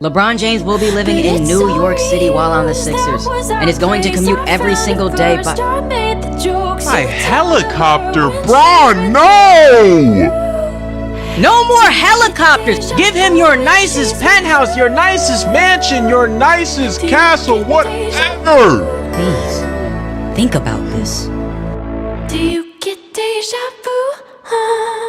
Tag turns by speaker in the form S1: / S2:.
S1: LeBron James will be living in New York City while on the Sixers, and is going to commute every single day by
S2: helicopter, Bron, no!
S1: No more helicopters!
S2: Give him your nicest penthouse, your nicest mansion, your nicest castle, whatever!
S1: Please, think about this.
S3: Do you get deja vu?